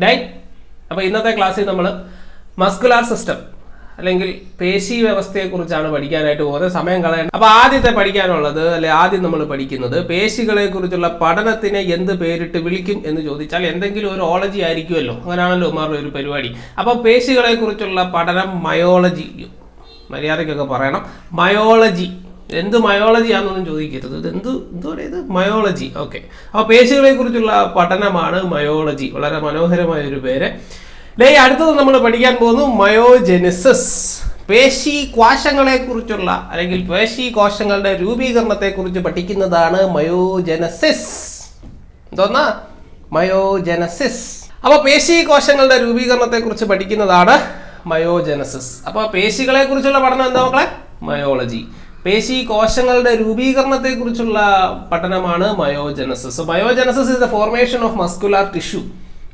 Right. അപ്പോൾ ഇന്നത്തെ ക്ലാസ്സിൽ നമ്മൾ മസ്കുലാർ സിസ്റ്റം അല്ലെങ്കിൽ പേശി വ്യവസ്ഥയെക്കുറിച്ചാണ് പഠിക്കാനായിട്ട് പോകുന്നത്. സമയം കളയണം. അപ്പോൾ ആദ്യത്തെ പഠിക്കാനുള്ളത് ആദ്യം നമ്മൾ പഠിക്കുന്നത് പേശികളെ കുറിച്ചുള്ള പഠനത്തിനെ എന്ത് പേരിട്ട് വിളിക്കും എന്ന് ചോദിച്ചാൽ എന്തെങ്കിലും ഒരു ഓളജി ആയിരിക്കുമല്ലോ. അങ്ങനെയാണല്ലോ ഉമാറുടെ ഒരു പരിപാടി. അപ്പോൾ പേശികളെ കുറിച്ചുള്ള പഠനം മയോളജി, മര്യാദയ്ക്കൊക്കെ പറയണം, മയോളജി. എന്ത് മയോളജിയാണെന്നൊന്നും ചോദിക്കരുത്. ഇത് മയോളജി. ഓക്കെ. അപ്പോൾ പേശികളെ കുറിച്ചുള്ള പഠനമാണ് മയോളജി. വളരെ മനോഹരമായ ഒരു പേര്. അടുത്തത് നമ്മൾ പഠിക്കാൻ പോകുന്നു മയോജെനിസിസ്. പേശി കോശങ്ങളെ കുറിച്ചുള്ള അല്ലെങ്കിൽ പേശി കോശങ്ങളുടെ രൂപീകരണത്തെ കുറിച്ച് പഠിക്കുന്നതാണ് മയോജെനസിസ്. എന്തോന്നാ? മയോജെനസിസ്. അപ്പോൾ പേശി കോശങ്ങളുടെ രൂപീകരണത്തെ കുറിച്ച് പഠിക്കുന്നതാണ് മയോജെനസിസ്. അപ്പോൾ പേശികളെ കുറിച്ചുള്ള പഠനം എന്താ മക്കളെ? മയോളജി. പേശി കോശങ്ങളുടെ രൂപീകരണത്തെ കുറിച്ചുള്ള പഠനമാണ് myogenesis. Myogenesis is the formation of muscular tissue.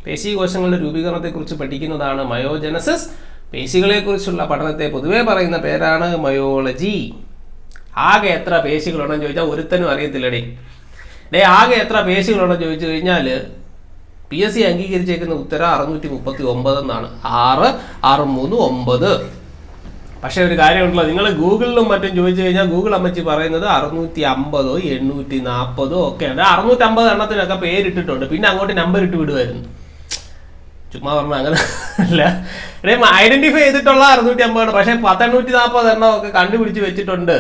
പേശി കോശങ്ങളുടെ രൂപീകരണത്തെക്കുറിച്ച് പഠിക്കുന്നതാണ് മയോജെനസിസ്. പേശികളെക്കുറിച്ചുള്ള പഠനത്തെ പൊതുവെ പറയുന്ന പേരാണ് മയോളജി. ആകെ എത്ര പേശികളുണ്ടെന്ന് ചോദിച്ചാൽ ഒരുത്തനും അറിയത്തില്ലടേ. ആകെ എത്ര പേശികളുണ്ടെന്ന് ചോദിച്ചു കഴിഞ്ഞാൽ PSC അംഗീകരിച്ചേക്കുന്ന ഉത്തരം 639 എന്നാണ്. 6 6 3 9. പക്ഷേ ഒരു കാര്യമുണ്ടല്ലോ, നിങ്ങൾ ഗൂഗിളിലും മറ്റും ചോദിച്ചു കഴിഞ്ഞാൽ ഗൂഗിൾ അമ്മച്ചി പറയുന്നത് 650 840 ഒക്കെയാണ്. 650 എണ്ണത്തിനൊക്കെ പേരിട്ടിട്ടുണ്ട്. പിന്നെ അങ്ങോട്ട് നമ്പർ ഇട്ട് വിടുമായിരുന്നു. ചുമ്മാ പറഞ്ഞാൽ അങ്ങനെ അല്ല. ഐഡന്റിഫൈ ചെയ്തിട്ടുള്ള 650. പക്ഷേ 840 എണ്ണം ഒക്കെ കണ്ടുപിടിച്ച് വെച്ചിട്ടുണ്ട്.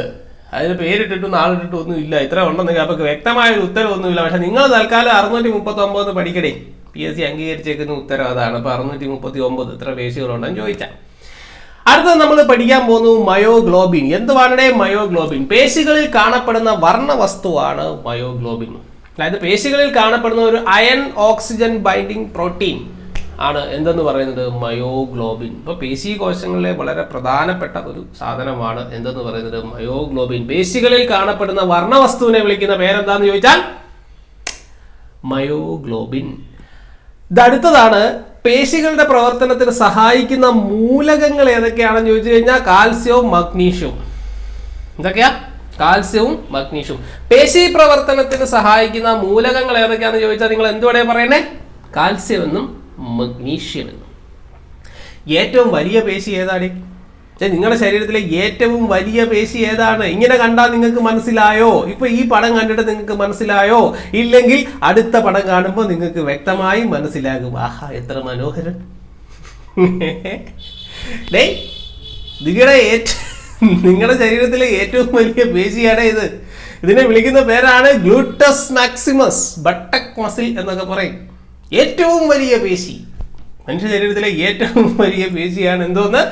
അതിന് പേരിട്ടിട്ടും നാളിട്ടിട്ടും ഒന്നും ഇല്ല. ഇത്ര ഉണ്ടെന്നെങ്കിൽ അപ്പോൾ വ്യക്തമായൊരു ഉത്തരവൊന്നുമില്ല. പക്ഷെ നിങ്ങൾ തൽക്കാലം 639 പഠിക്കണേ. PSC അംഗീകരിച്ചേക്കുന്ന ഉത്തരം അതാണ്. അപ്പോൾ 639 ഇത്ര പേശികളുണ്ടെന്ന് ചോദിച്ചാൽ. അടുത്തത് നമ്മൾ പഠിക്കാൻ പോകുന്നു മയോഗ്ലോബിൻ. എന്തുവാണ് മയോഗ്ലോബിൻ? പേശികളിൽ കാണപ്പെടുന്ന വർണ്ണവസ്തുവാണ് മയോഗ്ലോബിൻ. അതായത് പേശികളിൽ കാണപ്പെടുന്ന ഒരു അയൺ ഓക്സിജൻ ബൈൻഡിങ് പ്രോട്ടീൻ ആണ് എന്തെന്ന് പറയുന്നത്? മയോഗ്ലോബിൻ. ഇപ്പോൾ പേശി കോശങ്ങളിലെ വളരെ പ്രധാനപ്പെട്ട ഒരു സാധനമാണ് എന്തെന്ന് പറയുന്നത്? മയോഗ്ലോബിൻ. പേശികളിൽ കാണപ്പെടുന്ന വർണ്ണവസ്തുവിനെ വിളിക്കുന്ന പേരെന്താന്ന് ചോദിച്ചാൽ മയോഗ്ലോബിൻ. അടുത്തതാണ് പേശികളുടെ പ്രവർത്തനത്തിന് സഹായിക്കുന്ന മൂലകങ്ങൾ ഏതൊക്കെയാണെന്ന് ചോദിച്ചു കഴിഞ്ഞാൽ കാൽസ്യവും മഗ്നീഷ്യവും. എന്തൊക്കെയാ? കാൽസ്യവും മഗ്നീഷ്യവും. പേശി പ്രവർത്തനത്തിന് സഹായിക്കുന്ന മൂലകങ്ങൾ ഏതൊക്കെയാണെന്ന് ചോദിച്ചാൽ നിങ്ങൾ എന്തുവേണേ പറയണേ? കാൽസ്യം എന്നും മഗ്നീഷ്യം എന്നും. ഏറ്റവും വലിയ പേശി ഏതാണ്? നിങ്ങളുടെ ശരീരത്തിലെ ഏറ്റവും വലിയ പേശി ഏതാണ്? ഇങ്ങനെ കണ്ടാൽ നിങ്ങൾക്ക് മനസ്സിലായോ? ഇപ്പൊ ഈ പടം കണ്ടിട്ട് നിങ്ങൾക്ക് മനസ്സിലായോ? ഇല്ലെങ്കിൽ അടുത്ത പടം കാണുമ്പോൾ നിങ്ങൾക്ക് വ്യക്തമായി മനസ്സിലാകും. ആഹാ, എത്ര മനോഹരം! നിങ്ങളുടെ ശരീരത്തിലെ ഏറ്റവും വലിയ പേശിയാണ് ഇത്. ഇതിനെ വിളിക്കുന്ന പേരാണ് ഗ്ലൂട്ടസ് മാക്സിമസ്, ബട്ടക് മസിൽ എന്നൊക്കെ പറയും. ഏറ്റവും വലിയ പേശി, മനുഷ്യ ശരീരത്തിലെ ഏറ്റവും വലിയ പേശിയാണ് എന്തോന്ന്?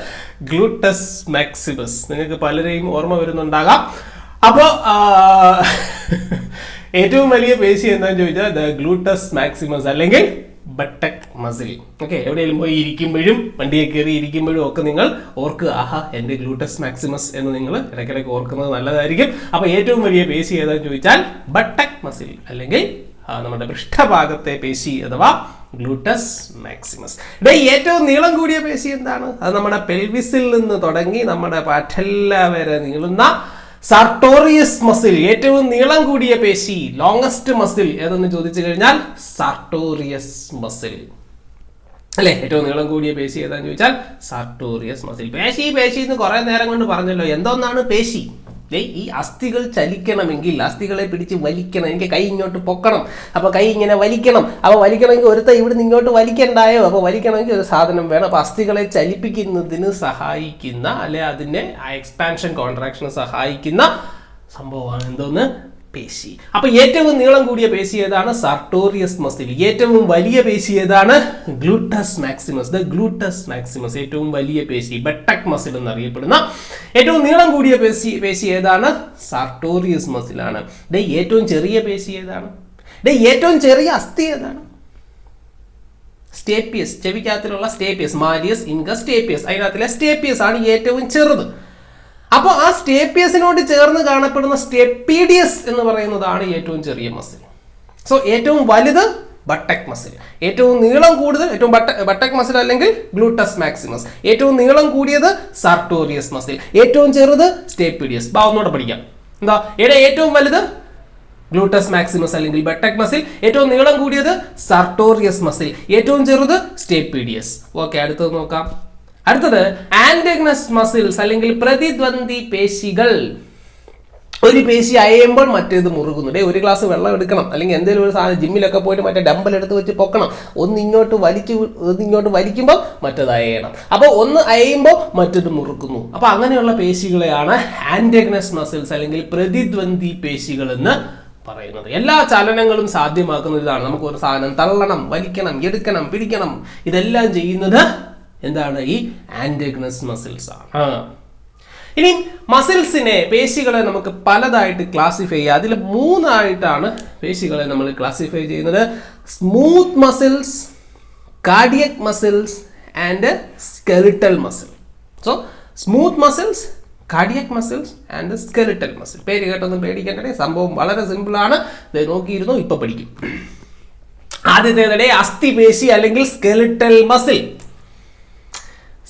ഗ്ലൂട്ടസ് മാക്സിമസ്. നിങ്ങൾക്ക് പലരെയും ഓർമ്മ വരുന്നുണ്ടാകാം. അപ്പോൾ ഏറ്റവും വലിയ പേശി എന്താണെന്ന് ചോദിച്ചാൽ ദ ഗ്ലൂട്ടസ് മാക്സിമസ് അല്ലെങ്കിൽ ബട്ടക് മസിൽ. ഓക്കെ. എവിടെയെങ്കിലും പോയി ഇരിക്കുമ്പോഴും വണ്ടിയെ കയറി ഇരിക്കുമ്പോഴും ഒക്കെ നിങ്ങൾ ഓർക്കുക, ആഹാ എൻ്റെ ഗ്ലൂട്ടസ് മാക്സിമസ് എന്ന് നിങ്ങൾ ഇടയ്ക്കിടയ്ക്ക് ഓർക്കുന്നത് നല്ലതായിരിക്കും. അപ്പോൾ ഏറ്റവും വലിയ പേശി ഏതാണെന്ന് ചോദിച്ചാൽ ബട്ടക് മസിൽ അല്ലെങ്കിൽ നമ്മുടെ പൃഷ്ഠഭാഗത്തെ പേശി അഥവാ ഗ്ലൂട്ടസ് മാക്സിമസ്. ഏറ്റവും നീളം കൂടിയ പേശി എന്താണ്? അത് നമ്മുടെ പെൽവിസിൽ നിന്ന് തുടങ്ങി നമ്മുടെ പാറ്റല്ല വരെ നീളുന്ന സാർട്ടോറിയസ് മസിൽ. ഏറ്റവും നീളം കൂടിയ പേശി, ലോങ്സ്റ്റ് മസിൽ ഏതെന്ന് ചോദിച്ചു കഴിഞ്ഞാൽ സാർട്ടോറിയസ് മസിൽ അല്ലേ? ഏറ്റവും നീളം കൂടിയ പേശി ഏതാന്ന് ചോദിച്ചാൽ സാർട്ടോറിയസ് മസിൽ. പേശി എന്ന് കുറെ നേരം കൊണ്ട് പറഞ്ഞല്ലോ. എന്തോന്നാണ് പേശി? ഈ അസ്ഥികൾ ചലിക്കണമെങ്കിൽ അസ്ഥികളെ പിടിച്ച് വലിക്കണം. എനിക്ക് കൈ ഇങ്ങോട്ട് പൊക്കണം, അപ്പോൾ കൈ ഇങ്ങനെ വലിക്കണം. അപ്പോൾ വലിക്കണമെങ്കിൽ ഒരുത്ത ഇവിടുന്ന് ഇങ്ങോട്ട് വലിക്കണ്ടായോ? അപ്പോൾ വലിക്കണമെങ്കിൽ ഒരു സാധനം വേണം. അപ്പോൾ അസ്ഥികളെ ചലിപ്പിക്കുന്നതിന് സഹായിക്കുന്ന അല്ലെ അതിനെ എക്സ്പാൻഷൻ കോൺട്രാക്ഷന് സഹായിക്കുന്ന സംഭവമാണ് എന്തോന്ന്? പേശി. അപ്പോൾ ഏറ്റവും നീളം കൂടിയ പേശി ഏതാണ്? Sartorius muscle. ഏറ്റവും വലിയ പേശി ഏതാണ്? ഗ്ലൂട്ടസ് മാക്സിമസ്. ദ ഗ്ലൂട്ടസ് മാക്സിമസ് ഏറ്റവും വലിയ പേശി, ബട്ടക് മസിൽ എന്നറിയപ്പെടുന്ന ഏറ്റവും നീളം കൂടിയ പേശി ഏതാണ്? സാർട്ടോറിയസ് മസിലാണ്. ഏറ്റവും ചെറിയ പേശി ഏതാണ്? ഏറ്റവും ചെറിയ അസ്ഥി ഏതാണ്? സ്റ്റേപ്പിയസ്. ചെവിക്കകത്തിലുള്ള സ്റ്റേപ്പിയസ്, മാലിയസ് ഇൻകസ് സ്റ്റേപ്പിയസ്. അതിനകത്തിലെ സ്റ്റേപ്പിയസ് ആണ് ഏറ്റവും ചെറുത്. അപ്പോൾ ആ സ്റ്റേപ്പിയസിനോട് ചേർന്ന് കാണപ്പെടുന്ന സ്റ്റെപ്പീഡിയസ് എന്ന് പറയുന്നതാണ് ഏറ്റവും ചെറിയ മസിൽ. സോ ഏറ്റവും വലുത് ബട്ടക് മസിൽ, ഏറ്റവും നീളം കൂടുതൽ ഏറ്റവും ബട്ടക് മസിൽ അല്ലെങ്കിൽ ഗ്ലൂട്ടസ് മാക്സിമസ്, ഏറ്റവും നീളം കൂടിയത് സാർട്ടോറിയസ് മസിൽ, ഏറ്റവും ചെറുത് സ്റ്റേപ്പീഡിയസ്. ഒന്നുകൂടെ പഠിക്കാം. എന്താ? ഏറ്റവും വലുത് ഗ്ലൂട്ടസ് മാക്സിമസ് അല്ലെങ്കിൽ ബട്ടക് മസിൽ, ഏറ്റവും നീളം കൂടിയത് സാർട്ടോറിയസ് മസിൽ, ഏറ്റവും ചെറുത് സ്റ്റേപ്പീഡിയസ്. ഓക്കെ, അടുത്തത് നോക്കാം. അടുത്തത് ആന്റഗണസ് മസിൽസ് അല്ലെങ്കിൽ പ്രതിദ്വന്ദ്വി പേശികൾ. ഒരു പേശി അയയുമ്പോൾ മറ്റേത് മുറുകുന്നു. ഒരു ഗ്ലാസ് വെള്ളം എടുക്കണം, അല്ലെങ്കിൽ എന്തെങ്കിലും ഒരു സാധനം ജിമ്മിലൊക്കെ പോയിട്ട് മറ്റേ ഡമ്പൽ എടുത്ത് വെച്ച് പൊക്കണം. ഒന്നിങ്ങോട്ട് വലിക്കുമ്പോൾ മറ്റേത് അയയണം. അപ്പോൾ ഒന്ന് അയയുമ്പോൾ മറ്റേത് മുറുക്കുന്നു. അപ്പോൾ അങ്ങനെയുള്ള പേശികളെയാണ് ആന്റഗണസ് മസിൽസ് അല്ലെങ്കിൽ പ്രതിദ്വന്ദ്വി പേശികൾ എന്ന് പറയുന്നത്. എല്ലാ ചലനങ്ങളും സാധ്യമാക്കുന്നത് ഇതാണ്. നമുക്ക് ഒരു സാധനം തള്ളണം, വലിക്കണം, എടുക്കണം, പിടിക്കണം, ഇതെല്ലാം ചെയ്യുന്നത് എന്താണ്? ഈ ആന്റഗണസ് മസിൽസ് ആണ്. ഇനി മസിൽസിനെ, പേശികളെ നമുക്ക് പലതായിട്ട് ക്ലാസിഫൈ ചെയ്യാം. അതിൽ 3 ആയിട്ടാണ് പേശികളെ നമ്മൾ ക്ലാസിഫൈ ചെയ്യുന്നത്. Smooth muscles, cardiac muscles and skeletal muscle. So smooth muscles, cardiac muscles and skeletal muscle. പേര് കേട്ടൊന്നും പേടിക്കേണ്ടേ, സംഭവം വളരെ സിമ്പിൾ ആണ്. ഇത് നോക്കിയിരുന്നു, ഇപ്പൊ പഠിക്കും. ആദ്യത്തേതിടെ അസ്ഥിപേശി അല്ലെങ്കിൽ സ്കെലിറ്റൽ മസിൽ.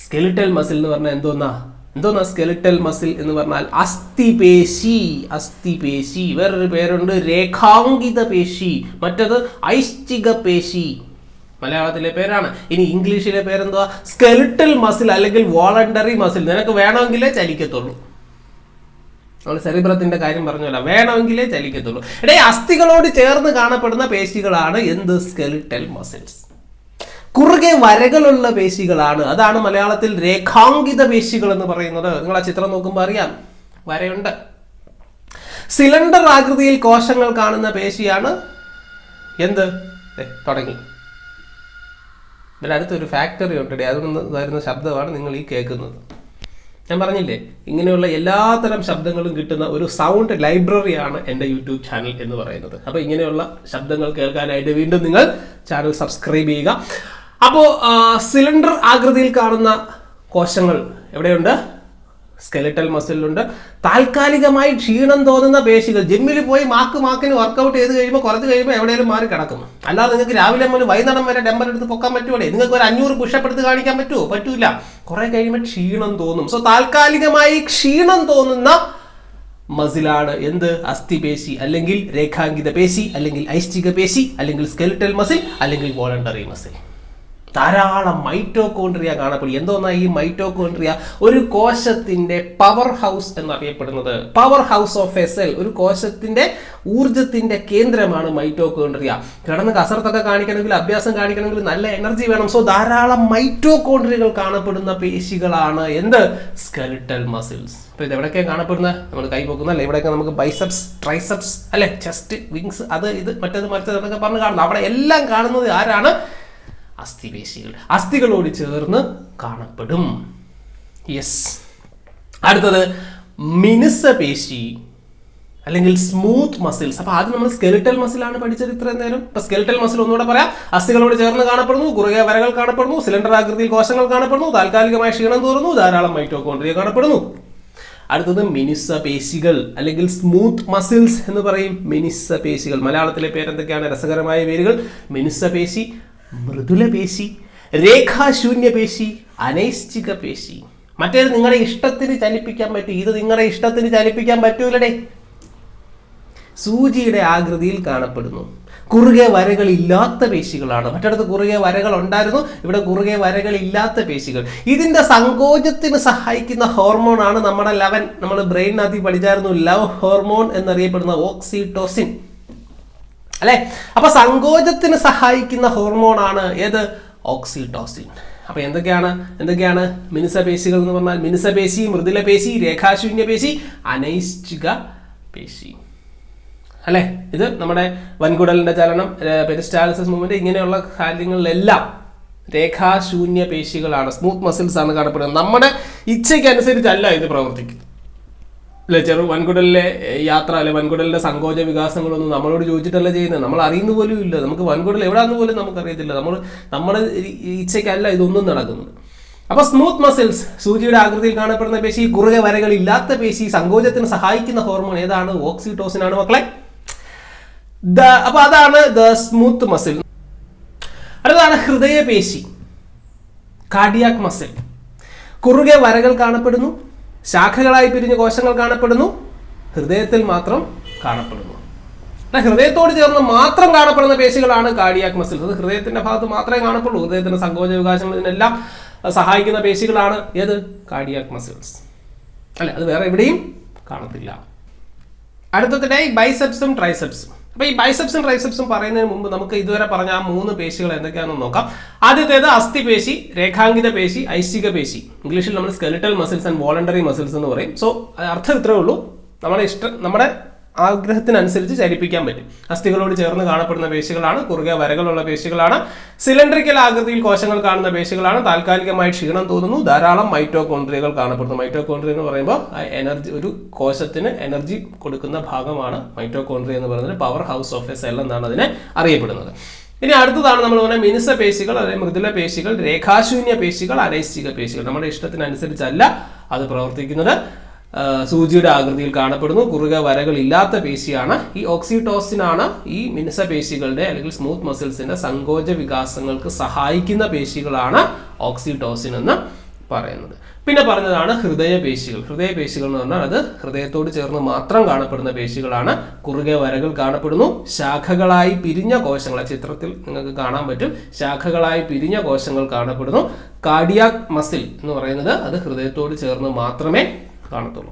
സ്കെലിറ്റൽ മസിൽ എന്ന് പറഞ്ഞാൽ എന്തോന്നാ സ്കെലിറ്റൽ മസിൽ എന്ന് പറഞ്ഞാൽ അസ്ഥിപേശി. അസ്ഥിപേശി വേറൊരു പേരുണ്ട് രേഖാങ്കിത പേശി, മറ്റത് ഐശ്ചിക പേശി. മലയാളത്തിലെ പേരാണ്. ഇനി ഇംഗ്ലീഷിലെ പേരെന്തുവാ? സ്കെലിറ്റൽ മസിൽ അല്ലെങ്കിൽ വോളണ്ടറി മസിൽ. നിനക്ക് വേണമെങ്കിലേ ചലിക്കത്തുള്ളൂ. നമ്മൾ സെറിബ്രത്തിന്റെ കാര്യം പറഞ്ഞല്ലോ, വേണമെങ്കിലേ ചലിക്കത്തുള്ളൂ. അസ്ഥികളോട് ചേർന്ന് കാണപ്പെടുന്ന പേശികളാണ് എന്ത്? Skeletal muscles. കുറുകെ വരകളുള്ള പേശികളാണ്. അതാണ് മലയാളത്തിൽ രേഖാങ്കിത പേശികൾ എന്ന് പറയുന്നത്. നിങ്ങൾ ആ ചിത്രം നോക്കുമ്പോൾ അറിയാം, വരയുണ്ട്. സിലിണ്ടർ ആകൃതിയിൽ കോശങ്ങൾ കാണുന്ന പേശിയാണ് എന്ത്? തുടങ്ങി. ഇതിനടുത്തൊരു ഫാക്ടറി ഉണ്ട്, അതിൽ നിന്ന് വരുന്ന ശബ്ദമാണ് നിങ്ങൾ ഈ കേൾക്കുന്നത്. ഞാൻ പറഞ്ഞില്ലേ, ഇങ്ങനെയുള്ള എല്ലാത്തരം ശബ്ദങ്ങളും കിട്ടുന്ന ഒരു സൗണ്ട് ലൈബ്രറിയാണ് എൻ്റെ യൂട്യൂബ് ചാനൽ എന്ന് പറയുന്നത്. അപ്പോൾ ഇങ്ങനെയുള്ള ശബ്ദങ്ങൾ കേൾക്കാനായിട്ട് വീണ്ടും നിങ്ങൾ ചാനൽ സബ്സ്ക്രൈബ് ചെയ്യുക. അപ്പോൾ സിലിണ്ടർ ആകൃതിയിൽ കാണുന്ന കോശങ്ങൾ എവിടെയുണ്ട്? സ്കെലിറ്റൽ മസിലുണ്ട്. താൽക്കാലികമായി ക്ഷീണം തോന്നുന്ന പേശികൾ. ജിമ്മിൽ പോയി മാക്കിന് വർക്കൗട്ട് ചെയ്ത് കഴിയുമ്പോൾ കുറച്ച് കഴിയുമ്പോൾ എവിടെയെങ്കിലും മാറി കിടക്കും. അല്ലാതെ നിങ്ങൾക്ക് രാവിലെ മുതൽ വൈകുന്നേരം വരെ ഡമ്പൽ എടുത്ത് പൊക്കാൻ പറ്റുമോ? നിങ്ങൾക്ക് ഒരു 500 പുഷപ്പ് എടുത്ത് കാണിക്കാൻ പറ്റുമോ? പറ്റൂല. കുറെ കഴിയുമ്പോൾ ക്ഷീണം തോന്നും. സോ താൽക്കാലികമായി ക്ഷീണം തോന്നുന്ന മസിലാണ് എന്ത്? അസ്ഥിപേശി അല്ലെങ്കിൽ രേഖാങ്കിത പേശി അല്ലെങ്കിൽ ഐശ്ചിക പേശി അല്ലെങ്കിൽ സ്കെലിറ്റൽ മസിൽ അല്ലെങ്കിൽ വോളണ്ടറി മസിൽ. ധാരാളം മൈറ്റോകോൺട്രിയ കാണപ്പെടും. എന്തോന്നാ ഈ മൈറ്റോകോൺട്രിയ? ഒരു കോശത്തിന്റെ പവർ ഹൗസ് എന്നറിയപ്പെടുന്നത്. Power house of A cell, ഒരു കോശത്തിന്റെ ഊർജത്തിന്റെ കേന്ദ്രമാണ് മൈറ്റോകോൺട്രിയ. കിടന്ന് കസരത്തൊക്കെ കാണിക്കണമെങ്കിൽ, അഭ്യാസം കാണിക്കണമെങ്കിൽ നല്ല എനർജി വേണം. സോ ധാരാളം മൈറ്റോകോൺട്രിയകൾ കാണപ്പെടുന്ന പേശികളാണ് എന്ത്? Skeletal muscles. അപ്പോൾ ഇത് എവിടെയൊക്കെ കാണപ്പെടുന്നത്? നമ്മൾ കൈ പൊക്കുന്ന അല്ലെ, ഇവിടെയൊക്കെ നമുക്ക് ബൈസെപ്സ്, ട്രൈസെപ്സ് അല്ലെ, ചെസ്റ്റ്, വിങ്സ്, അത് ഇത് മറ്റേത് എന്നൊക്കെ പറഞ്ഞ് കാണുന്നു. അവിടെ എല്ലാം കാണുന്നത് ആരാണ്? അസ്ഥിപേശികൾ. അസ്ഥികളോട് ചേർന്ന് കാണപ്പെടും. യെസ്. അടുത്തത് മിനുസപേശി അല്ലെങ്കിൽ സ്മൂത്ത് മസിൽസ്. അപ്പൊ ആദ്യം നമ്മൾ സ്കെലിറ്റൽ മസിലാണ് പഠിച്ചത് ഇത്രയും നേരം. ഇപ്പൊ സ്കെലിറ്റൽ മസിൽ ഒന്നുകൂടെ പറയാം. അസ്ഥികളോട് ചേർന്ന് കാണപ്പെടുന്നു, കുറുകെ വരകൾ കാണപ്പെടുന്നു, സിലിണ്ടർ ആകൃതിയിൽ കോശങ്ങൾ കാണപ്പെടുന്നു, താൽക്കാലികമായി ക്ഷീണം തോന്നുന്നു, ധാരാളം മൈറ്റോകോൺട്രിയ കാണപ്പെടുന്നു. അടുത്തത് മിനുസപേശികൾ അല്ലെങ്കിൽ സ്മൂത്ത് മസിൽസ് എന്ന് പറയും. മിനുസപേശികൾ മലയാളത്തിലെ പേരെന്തൊക്കെയാണ്? രസകരമായ പേരുകൾ. മിനുസപേശി, മൃദുല പേശി, രേഖാശൂന്യ പേശി, അനൈശ്ചിക പേശി. മറ്റേത് നിങ്ങളുടെ ഇഷ്ടത്തിന് ചലിപ്പിക്കാൻ പറ്റും, ഇത് നിങ്ങളുടെ ഇഷ്ടത്തിന് ചലിപ്പിക്കാൻ പറ്റൂലടേ. സൂചിയുടെ ആകൃതിയിൽ കാണപ്പെടുന്നു. കുറുകെ വരകൾ ഇല്ലാത്ത പേശികളാണ്. മറ്റിടത്ത് കുറുകെ വരകൾ ഉണ്ടായിരുന്നു, ഇവിടെ കുറുകെ വരകൾ ഇല്ലാത്ത പേശികൾ. ഇതിന്റെ സങ്കോചത്തിന് സഹായിക്കുന്ന ഹോർമോൺ ആണ് നമ്മൾ ബ്രെയിനകത്ത് പഠിച്ചായിരുന്നു, ലവ് ഹോർമോൺ എന്നറിയപ്പെടുന്ന ഓക്സിറ്റോസിൻ അല്ലെ. അപ്പൊ സങ്കോചത്തിന് സഹായിക്കുന്ന ഹോർമോൺ ആണ് ഏത്? ഓക്സിറ്റോസിൻ. അപ്പൊ എന്തൊക്കെയാണ് മിനുസപേശികൾ എന്ന് പറഞ്ഞാൽ? മിനുസപേശി, മൃദുല പേശി, രേഖാശൂന്യ പേശി, അനൈശ്ചിക പേശി അല്ലെ. ഇത് നമ്മുടെ വൻകുടലിന്റെ ചലനം, പെരിസ്റ്റാൾസിസ് മൂവ്മെന്റ്, ഇങ്ങനെയുള്ള കാര്യങ്ങളിലെല്ലാം രേഖാശൂന്യ പേശികളാണ്, സ്മൂത്ത് മസിൽസ് ആണ് കാണപ്പെടുന്നത്. നമ്മുടെ ഇച്ഛയ്ക്കനുസരിച്ചല്ല ഇത് പ്രവർത്തിക്കുന്നത് അല്ലെ. വൻകുടലിലെ യാത്ര അല്ലെ, വൻകുടലിന്റെ സങ്കോച വികാസങ്ങളൊന്നും നമ്മളോട് ചോദിച്ചിട്ടല്ല ചെയ്യുന്നത്. നമ്മൾ അറിയുന്ന പോലും ഇല്ല. നമുക്ക് വൻകുടൽ എവിടെയാന്ന് പോലും നമുക്കറിയത്തില്ല. നമ്മുടെ ഇച്ഛയ്ക്കല്ല ഇതൊന്നും നടക്കുന്നത്. അപ്പൊ സ്മൂത്ത് മസിൽസ്, സൂചിയുടെ ആകൃതിയിൽ കാണപ്പെടുന്ന പേശി, കുറുകെ വരകൾ ഇല്ലാത്ത പേശി, സങ്കോചത്തിന് സഹായിക്കുന്ന ഹോർമോൺ ഏതാണ്? ഓക്സിറ്റോസിൻ ആണ് മക്കളെ. അപ്പൊ അതാണ് ദ സ്മൂത്ത് മസിൽ. അടുത്തതാണ് ഹൃദയപേശി, കാർഡിയാക് മസിൽ. കുറുകെ വരകൾ കാണപ്പെടുന്നു, ശാഖകളായി പിരിഞ്ഞ കോശങ്ങൾ കാണപ്പെടുന്നു, ഹൃദയത്തിൽ മാത്രം കാണപ്പെടുന്നു. ഹൃദയത്തോട് ചേർന്ന് മാത്രം കാണപ്പെടുന്ന പേശികളാണ് കാർഡിയാക് മസിൽസ്. അത് ഹൃദയത്തിന്റെ ഭാഗത്ത് മാത്രമേ കാണപ്പെടുള്ളൂ. ഹൃദയത്തിന്റെ സങ്കോച വികാസങ്ങൾ ഇതിനെല്ലാം സഹായിക്കുന്ന പേശികളാണ് ഏത്? കാർഡിയാക് മസിൽസ് അല്ലെ. അത് വേറെ എവിടെയും കാണത്തില്ല. അടുത്തതിടെ ബൈസെപ്സും ട്രൈസെപ്സും. അപ്പൊ ഈ ബൈസെപ്സും ട്രൈസെപ്സും പറയുന്നതിന് മുമ്പ് നമുക്ക് ഇതുവരെ പറഞ്ഞ ആ 3 പേശികൾ എന്തൊക്കെയാണെന്ന് നോക്കാം. ആദ്യത്തേത് അസ്ഥിപേശി, രേഖാങ്കിത പേശി, ഐശ്ചിക പേശി. ഇംഗ്ലീഷിൽ നമ്മൾ skeletal muscles and voluntary muscles എന്ന് പറയും. സോ അർത്ഥം ഇത്രേ ഉള്ളൂ, നമ്മുടെ ആഗ്രഹത്തിനനുസരിച്ച് ചലിപ്പിക്കാൻ പറ്റും. അസ്ഥികളോട് ചേർന്ന് കാണപ്പെടുന്ന പേശികളാണ്, കുറുകെ വരകളുള്ള പേശികളാണ്, സിലിണ്ടറിക്കൽ ആകൃതിയിൽ കോശങ്ങൾ കാണുന്ന പേശികളാണ്, താൽക്കാലികമായി ക്ഷീണം തോന്നുന്നു, ധാരാളം മൈറ്റോകോൺട്രിയകൾ കാണപ്പെടുന്നു. മൈറ്റോകോൺട്രിയ എന്ന് പറയുമ്പോൾ എനർജി, ഒരു കോശത്തിന് എനർജി കൊടുക്കുന്ന ഭാഗമാണ് മൈറ്റോകോൺട്രിയ എന്ന് പറയുന്നത്. Power house of A cell എന്നാണ് അതിനെ അറിയപ്പെടുന്നത്. ഇനി അടുത്തതാണ് നമ്മൾ പറഞ്ഞ മിനുസ പേശികൾ, അതായത് മൃദുല പേശികൾ, രേഖാശൂന്യ പേശികൾ, അനൈശ്ചിക പേശികൾ. നമ്മുടെ ഇഷ്ടത്തിനനുസരിച്ചല്ല അത് പ്രവർത്തിക്കുന്നത്. സൂചിയുടെ ആകൃതിയിൽ കാണപ്പെടുന്നു, കുറുകെ വരകൾ ഇല്ലാത്ത പേശിയാണ്. ഈ ഓക്സിറ്റോസിൻ ആണ് ഈ മിനുസ പേശികളുടെ അല്ലെങ്കിൽ സ്മൂത്ത് മസിൽസിന്റെ സങ്കോച വികാസങ്ങൾക്ക് സഹായിക്കുന്ന പേശികളാണ് ഓക്സിറ്റോസിൻ എന്ന് പറയുന്നത്. പിന്നെ പറഞ്ഞതാണ് ഹൃദയപേശികൾ. ഹൃദയപേശികൾ എന്ന് പറഞ്ഞാൽ അത് ഹൃദയത്തോട് ചേർന്ന് മാത്രം കാണപ്പെടുന്ന പേശികളാണ്. കുറുകെ വരകൾ കാണപ്പെടുന്നു, ശാഖകളായി പിരിഞ്ഞ കോശങ്ങൾ, ചിത്രത്തിൽ നിങ്ങൾക്ക് കാണാൻ പറ്റും, ശാഖകളായി പിരിഞ്ഞ കോശങ്ങൾ കാണപ്പെടുന്നു. കാർഡിയാക് മസിൽ എന്ന് പറയുന്നത് അത് ഹൃദയത്തോട് ചേർന്ന് മാത്രമേ കാണത്തുള്ളൂ.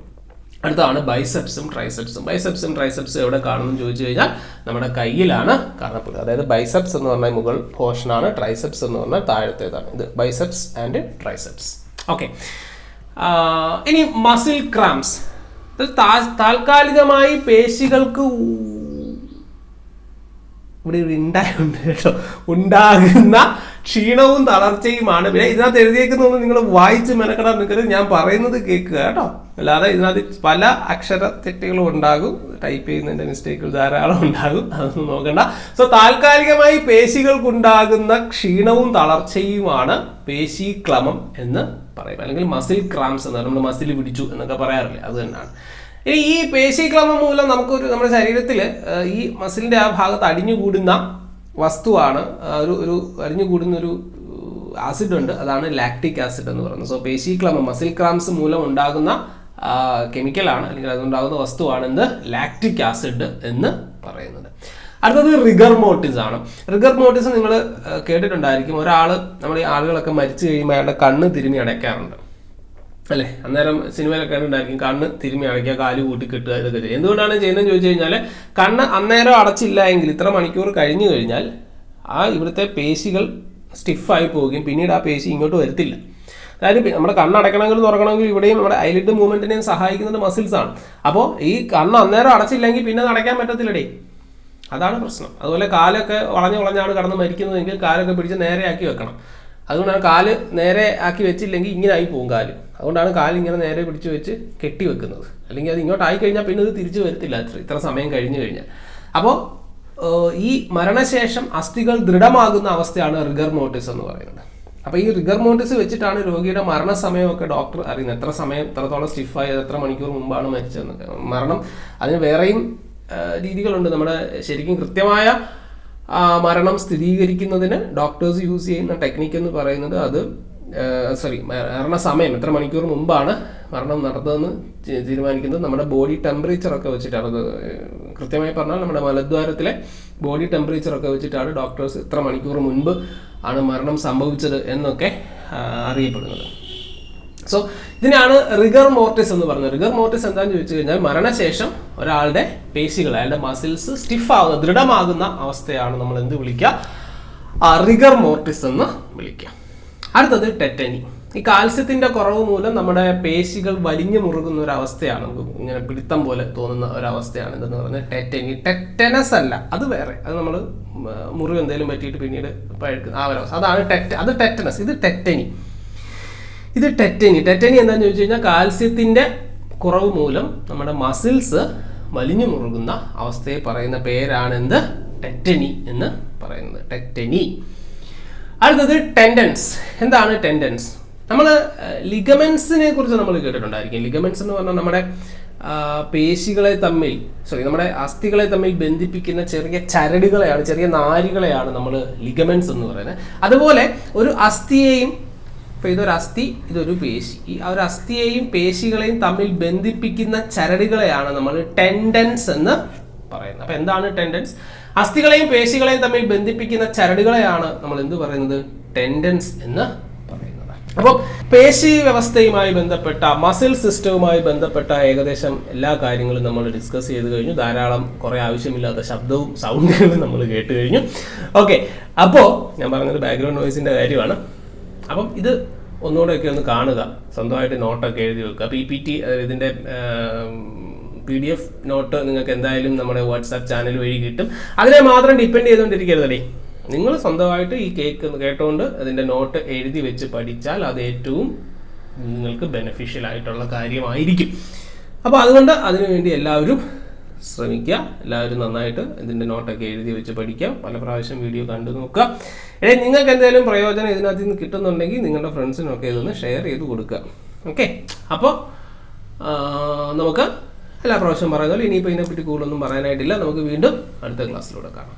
അടുത്താണ് ബൈസെപ്സും ട്രൈസെപ്സും. ബൈസെപ്സും ട്രൈസെപ്സും എവിടെ കാണുമെന്ന് ചോദിച്ചു കഴിഞ്ഞാൽ നമ്മുടെ കയ്യിലാണ് കാണപ്പെടുക. അതായത് ബൈസെപ്സ് എന്ന് പറഞ്ഞാൽ മുകൾ പോർഷനാണ്, ട്രൈസെപ്സ് എന്ന് പറഞ്ഞാൽ താഴത്തേതാണ്. ഇത് ബൈസെപ്സ് ആൻഡ് ട്രൈസെപ്സ്. ഓക്കെ, ഇനി മസിൽ ക്രാംസ്. താൽക്കാലികമായി പേശികൾക്ക് ഉണ്ടാകുന്ന ക്ഷീണവും തളർച്ചയുമാണ്. പിന്നെ ഇതിനകത്ത് എഴുതിയേക്കുന്നൊന്നും നിങ്ങൾ വായിച്ച് മെനക്കെടാൻ നിൽക്കരുത്, ഞാൻ പറയുന്നത് കേൾക്കുക കേട്ടോ. അല്ലാതെ ഇതിനകത്ത് പല അക്ഷര തെറ്റുകളും ഉണ്ടാകും, ടൈപ്പ് ചെയ്യുന്നതിന്റെ മിസ്റ്റേക്കുകൾ ധാരാളം ഉണ്ടാകും, അതൊന്നും നോക്കണ്ട. സോ താൽക്കാലികമായി പേശികൾക്കുണ്ടാകുന്ന ക്ഷീണവും തളർച്ചയുമാണ് പേശീക്ലമം എന്ന് പറയും, അല്ലെങ്കിൽ മസിൽ ക്രാംസ് എന്ന്. നമ്മൾ മസിൽ പിടിച്ചു എന്നൊക്കെ പറയാറില്ലേ, അത് തന്നെയാണ്. ഇനി ഈ പേശീക്ലമം മൂലം നമ്മുടെ ശരീരത്തിൽ ഈ മസിലിന്റെ ആ ഭാഗത്ത് അടിഞ്ഞുകൂടുന്ന വസ്തുവാണ്, ഒരു അടിഞ്ഞുകൂടുന്ന ഒരു ആസിഡ് ഉണ്ട്, അതാണ് ലാക്റ്റിക് ആസിഡ് എന്ന് പറയുന്നത്. സോ പേശീക്ലമം, മസിൽ ക്രാംസ് മൂലം ഉണ്ടാകുന്ന കെമിക്കലാണ്, അല്ലെങ്കിൽ അതുണ്ടാകുന്ന വസ്തുവാണ് എന്ത്? ലാക്റ്റിക് ആസിഡ് എന്ന് പറയുന്നത്. അടുത്തത് റിഗർ മോർട്ടിസ് ആണ്. റിഗർ മോർട്ടിസ് നിങ്ങൾ കേട്ടിട്ടുണ്ടായിരിക്കും. നമ്മൾ ഈ ആളുകളൊക്കെ മരിച്ചു കഴിയുമ്പോൾ അയാളുടെ കണ്ണ് തിരുമ്മി അടയ്ക്കാറുണ്ട് അല്ലേ? അന്നേരം സിനിമയിലൊക്കെ കണ്ടിട്ടുണ്ടായിരിക്കും, കണ്ണ് തിരുമ്മി അടയ്ക്കുക, കാല് കൂട്ടി കെട്ടുക, ഇതൊക്കെ ചെയ്യും. എന്തുകൊണ്ടാണ് ചെയ്യുന്നതെന്ന് ചോദിച്ചു കഴിഞ്ഞാൽ, കണ്ണ് അന്നേരം അടച്ചില്ല എങ്കിൽ ഇത്ര മണിക്കൂർ കഴിഞ്ഞു കഴിഞ്ഞാൽ ഇവിടുത്തെ പേശികൾ സ്റ്റിഫായി പോവുകയും പിന്നീട് ആ പേശി ഇങ്ങോട്ട് വരത്തില്ല. അതായത് നമ്മുടെ കണ്ണടക്കണമെങ്കിൽ തുറക്കണമെങ്കിൽ ഇവിടെയും നമ്മുടെ ഐലിഡ് മൂവ്മെന്റിനെയും സഹായിക്കുന്നത് മസിൽസ് ആണ്. അപ്പോൾ ഈ കണ്ണ് അന്നേരം അടച്ചില്ലെങ്കിൽ പിന്നെ നടക്കാൻ പറ്റത്തില്ലടേ, അതാണ് പ്രശ്നം. അതുപോലെ കാലൊക്കെ വളഞ്ഞാണ് കടന്ന് മരിക്കുന്നതെങ്കിൽ കാലൊക്കെ പിടിച്ച് നേരെയാക്കി വെക്കണം. അതുകൊണ്ടാണ് കാല് നേരെ ആക്കി വെച്ചില്ലെങ്കിൽ ഇങ്ങനെ ആയി പോകും കാല്. അതുകൊണ്ടാണ് കാല് ഇങ്ങനെ നേരെ പിടിച്ച് വെച്ച് കെട്ടി വെക്കുന്നത്. അല്ലെങ്കിൽ അത് ഇങ്ങോട്ടായി കഴിഞ്ഞാൽ പിന്നെ ഇത് തിരിച്ചു വരത്തില്ല ഇത്ര സമയം കഴിഞ്ഞു കഴിഞ്ഞാൽ. അപ്പോൾ ഈ മരണശേഷം അസ്ഥികൾ ദൃഢമാകുന്ന അവസ്ഥയാണ് റിഗർ മോർട്ടിസ് എന്ന് പറയുന്നത്. അപ്പോൾ ഈ റിഗർ മോർട്ടിസ് വെച്ചിട്ടാണ് രോഗിയുടെ മരണസമയമൊക്കെ ഡോക്ടർ അറിയുന്നത്. എത്രത്തോളം സ്റ്റിഫായത്, എത്ര മണിക്കൂർ മുമ്പാണ് മരിച്ചതെന്നൊക്കെ. മരണം അതിന് വേറെയും രീതികളുണ്ട്. നമ്മുടെ ശരിക്കും കൃത്യമായ മരണം സ്ഥിരീകരിക്കുന്നതിന് ഡോക്ടേഴ്സ് യൂസ് ചെയ്യുന്ന ടെക്നിക്ക് എന്ന് പറയുന്നത് മരണസമയം എത്ര മണിക്കൂർ മുമ്പാണ് മരണം നടന്നതെന്ന് തീരുമാനിക്കുന്നത് നമ്മുടെ ബോഡി ടെമ്പറേച്ചറൊക്കെ വെച്ചിട്ടാണ്. അത് കൃത്യമായി പറഞ്ഞാൽ നമ്മുടെ മലദ്വാരത്തിലെ ബോഡി ടെമ്പറേച്ചറൊക്കെ വെച്ചിട്ടാണ് ഡോക്ടേഴ്സ് ഇത്ര മണിക്കൂർ മുൻപ് ആണ് മരണം സംഭവിച്ചത് എന്നൊക്കെ അറിയപ്പെടുന്നത്. സോ ഇതിനാണ് റിഗർ മോർട്ടിസ് എന്ന് പറയുന്നത്. റിഗർ മോർട്ടിസ് എന്താണെന്ന് ചോദിച്ചു കഴിഞ്ഞാൽ, മരണശേഷം ഒരാളുടെ പേശികൾ, അയാളുടെ മസിൽസ് സ്റ്റിഫാകുന്ന, ദൃഢമാകുന്ന അവസ്ഥയാണ് നമ്മൾ എന്ത് വിളിക്കുക? റിഗർ മോർട്ടിസ് എന്ന് വിളിക്കുക. അടുത്തത് ടെറ്റനി. ഈ കാൽസ്യത്തിന്റെ കുറവ് മൂലം നമ്മുടെ പേശികൾ വലിഞ്ഞു മുറുകുന്ന ഒരു അവസ്ഥയാണ്, നമുക്ക് ഇങ്ങനെ പിടുത്തം പോലെ തോന്നുന്ന ഒരവസ്ഥയാണ് ഇതെന്ന് പറയുന്നത് ടെറ്റനി. ടെറ്റനസ് അല്ല, അത് വേറെ. അത് നമ്മൾ മുറിവ് എന്തെങ്കിലും പറ്റിയിട്ട് പിന്നീട് പഴുക്കുന്ന ആ ഒരു അവസ്ഥ, അത് ടെറ്റനസ്. ഇത് ടെറ്റനി. ടെറ്റനി എന്താണെന്ന് ചോദിച്ചു കഴിഞ്ഞാൽ, കാൽസ്യത്തിന്റെ കുറവ് മൂലം നമ്മുടെ മസിൽസ് വലിഞ്ഞു മുറുകുന്ന അവസ്ഥയെ പറയുന്ന പേരാണ് എന്ത്? ടെറ്റനി എന്ന് പറയുന്നത്. ടെറ്റനി. അടുത്തത് ടെൻഡൻസ്. എന്താണ് ടെൻഡൻസ്? നമ്മൾ ലിഗമെന്റ്സിനെ കുറിച്ച് നമ്മൾ കേട്ടിട്ടുണ്ടായിരിക്കും. ലിഗമെന്റ്സ് എന്ന് പറഞ്ഞാൽ നമ്മുടെ പേശികളെ തമ്മിൽ നമ്മുടെ അസ്ഥികളെ തമ്മിൽ ബന്ധിപ്പിക്കുന്ന ചെറിയ ചരടുകളെയാണ്, ചെറിയ നാരുകളെയാണ് നമ്മൾ ലിഗമെന്റ്സ് എന്ന് പറയുന്നത്. അതുപോലെ ഒരു അസ്ഥിയെയും, ഇപ്പോൾ ഇതൊരു അസ്ഥി, ഇതൊരു പേശി, ആ ഒരു അസ്ഥിയെയും പേശികളെയും തമ്മിൽ ബന്ധിപ്പിക്കുന്ന ചരടുകളെയാണ് നമ്മൾ ടെൻഡൻസ് എന്ന് പറയുന്നത്. അപ്പോൾ എന്താണ് ടെൻഡൻസ്? അസ്ഥികളെയും പേശികളെയും തമ്മിൽ ബന്ധിപ്പിക്കുന്ന ചരടുകളെയാണ് നമ്മൾ എന്ത് പറയുന്നത്? ടെൻഡൻസ് എന്ന് പറയുന്നത്. അപ്പോൾ പേശി വ്യവസ്ഥയുമായി ബന്ധപ്പെട്ട മസിൽ സിസ്റ്റവുമായി ബന്ധപ്പെട്ട ഏകദേശം എല്ലാ കാര്യങ്ങളും നമ്മൾ ഡിസ്കസ് ചെയ്ത് കഴിഞ്ഞു. ധാരാളം കുറേ ആവശ്യമില്ലാത്ത ശബ്ദവും സൗണ്ടുകളും നമ്മൾ കേട്ട് കഴിഞ്ഞു. ഓക്കെ, അപ്പോൾ ഞാൻ പറഞ്ഞത് ബാക്ക്ഗ്രൗണ്ട് നോയ്സിൻ്റെ കാര്യമാണ്. അപ്പം ഇത് ഒന്നുകൂടെയൊക്കെ ഒന്ന് കാണുക, സ്വന്തമായിട്ട് നോട്ടൊക്കെ എഴുതി വെക്കുക. PPT ഇതിൻ്റെ PDF നോട്ട് നിങ്ങൾക്ക് എന്തായാലും നമ്മുടെ വാട്സാപ്പ് ചാനൽ വഴി കിട്ടും. അതിനെ മാത്രം ഡിപ്പെൻഡ് ചെയ്തുകൊണ്ടിരിക്കരുതല്ലേ. നിങ്ങൾ സ്വന്തമായിട്ട് ഈ കേട്ടുകൊണ്ട് അതിൻ്റെ നോട്ട് എഴുതി വെച്ച് പഠിച്ചാൽ അത് ഏറ്റവും നിങ്ങൾക്ക് ബെനിഫിഷ്യൽ ആയിട്ടുള്ള കാര്യമായിരിക്കും. അപ്പോൾ അതുകൊണ്ട് അതിനുവേണ്ടി എല്ലാവരും ശ്രമിക്കുക. എല്ലാവരും നന്നായിട്ട് ഇതിൻ്റെ നോട്ടൊക്കെ എഴുതി വെച്ച് പഠിക്കുക. പല പ്രാവശ്യം വീഡിയോ കണ്ടു നോക്കുക. നിങ്ങൾക്ക് എന്തെങ്കിലും പ്രയോജനം ഇതിനകത്ത് നിന്ന് കിട്ടുന്നുണ്ടെങ്കിൽ നിങ്ങളുടെ ഫ്രണ്ട്സിനൊക്കെ ഇതൊന്ന് ഷെയർ ചെയ്ത് കൊടുക്കുക. ഓക്കെ, അപ്പോൾ നമുക്ക് എല്ലാ പ്രാവശ്യം പറയുന്നത് പോലെ ഇനിയിപ്പോൾ ഇതിനെപ്പറ്റി കൂടുതലൊന്നും പറയാനായിട്ടില്ല. നമുക്ക് വീണ്ടും അടുത്ത ക്ലാസ്സിലൂടെ കാണാം.